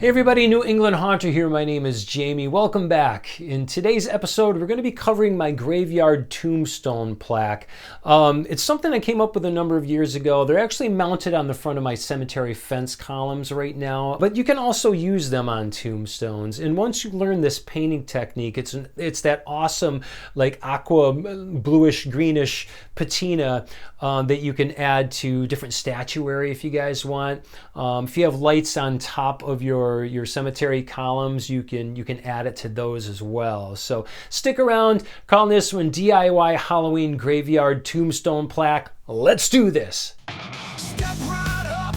Hey everybody, New England Haunter here. My name is Jamie. Welcome back. In today's episode, we're going to be covering my graveyard tombstone plaque. It's something I came up with a number of years ago. They're actually mounted on the front of my cemetery fence columns right now, but you can also use them on tombstones. And once you learn this painting technique, it's that awesome like aqua bluish greenish patina that you can add to different statuary if you guys want. If you have lights on top of your cemetery columns, you can add it to those as well. So stick around. Calling this one DIY Halloween Graveyard Tombstone Plaque. Let's do this. Step right up,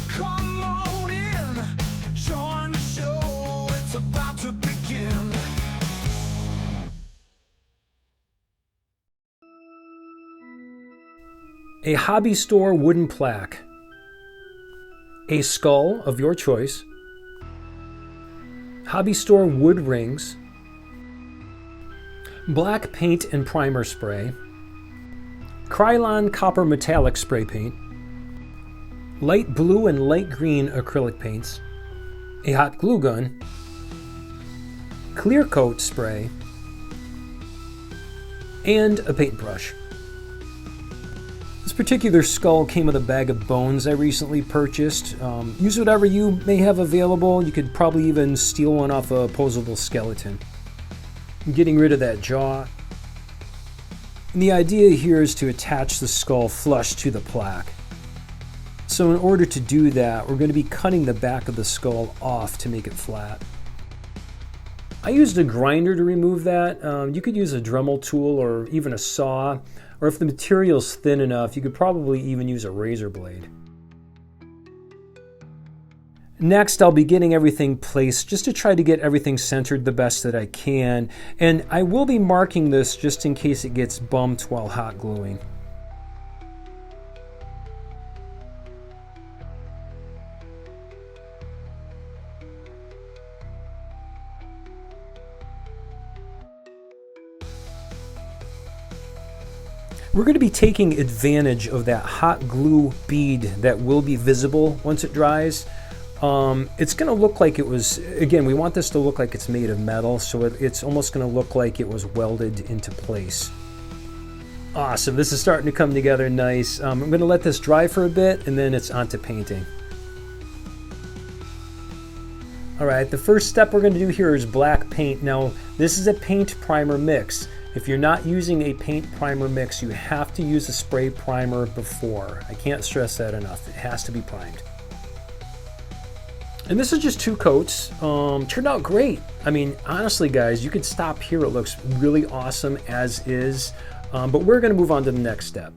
come on in, join the show, it's about to begin. A hobby store wooden plaque. A skull of your choice. Hobby store wood rings. Black paint and primer spray. Krylon copper metallic spray paint. Light blue and light green acrylic paints. A hot glue gun. Clear coat spray. And a paintbrush. This particular skull came with a bag of bones I recently purchased. Use whatever you may have available. You could probably even steal one off a posable skeleton. I'm getting rid of that jaw. And the idea here is to attach the skull flush to the plaque. So in order to do that, we're going to be cutting the back of the skull off to make it flat. I used a grinder to remove that. You could use a Dremel tool or even a saw. Or if the material's thin enough, you could probably even use a razor blade. Next, I'll be getting everything placed just to try to get everything centered the best that I can. And I will be marking this just in case it gets bumped while hot gluing. We're going to be taking advantage of that hot glue bead that will be visible once it dries. It's going to look like it was, again, we want this to look like it's made of metal, so it's almost going to look like it was welded into place. Awesome, this is starting to come together nice. I'm going to let this dry for a bit and then it's on to painting. Alright, the first step we're going to do here is black paint. Now, this is a paint primer mix. If you're not using a paint primer mix, you have to use a spray primer before. I can't stress that enough. It has to be primed. And this is just 2 coats. Turned out great. I mean, honestly, guys, you could stop here. It looks really awesome as is. But we're going to move on to the next step.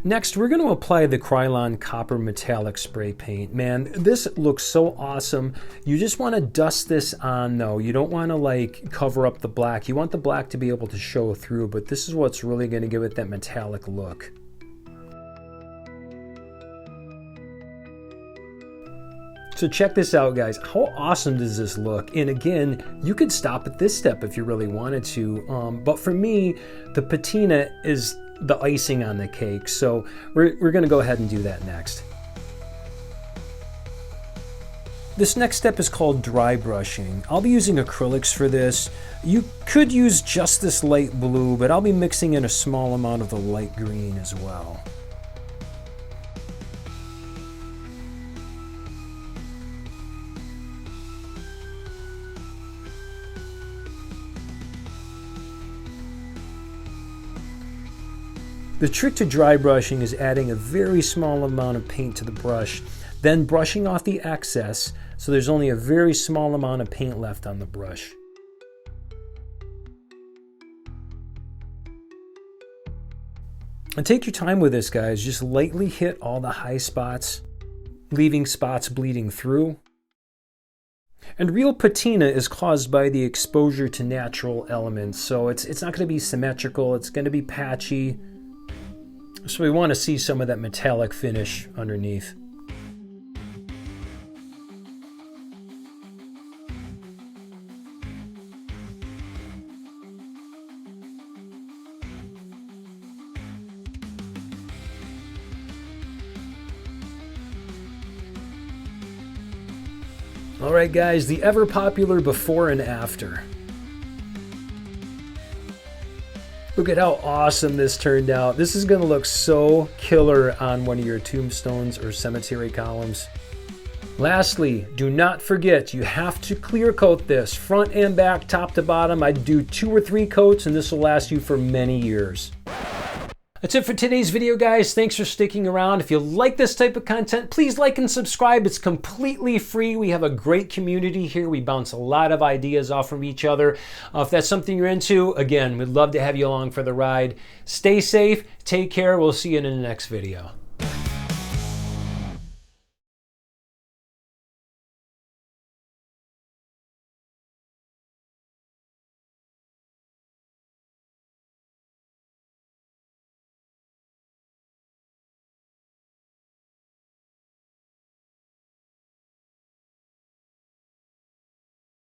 Next, we're going to apply the Krylon copper metallic spray paint. Man, this looks so awesome. You just want to dust this on though. You don't want to like cover up the black. You want the black to be able to show through, but this is what's really going to give it that metallic look. So check this out, guys. How awesome does this look? And again, you could stop at this step if you really wanted to. But for me, the patina is the icing on the cake. So we're going to go ahead and do that next. This next step is called dry brushing. I'll be using acrylics for this. You could use just this light blue, but I'll be mixing in a small amount of the light green as well. The trick to dry brushing is adding a very small amount of paint to the brush, then brushing off the excess so there's only a very small amount of paint left on the brush. And take your time with this, guys. Just lightly hit all the high spots, leaving spots bleeding through. And real patina is caused by the exposure to natural elements, so it's not going to be symmetrical, it's going to be patchy. So we want to see some of that metallic finish underneath. All right, guys, the ever popular before and after. Look at how awesome this turned out. This is going to look so killer on one of your tombstones or cemetery columns. Lastly, do not forget, you have to clear coat this front and back, top to bottom. I'd do 2 or 3 coats and this will last you for many years. That's it for today's video, guys. Thanks for sticking around. If you like this type of content, please like and subscribe. It's completely free. We have a great community here. We bounce a lot of ideas off from each other. If that's something you're into, again, we'd love to have you along for the ride. Stay safe. Take care. We'll see you in the next video.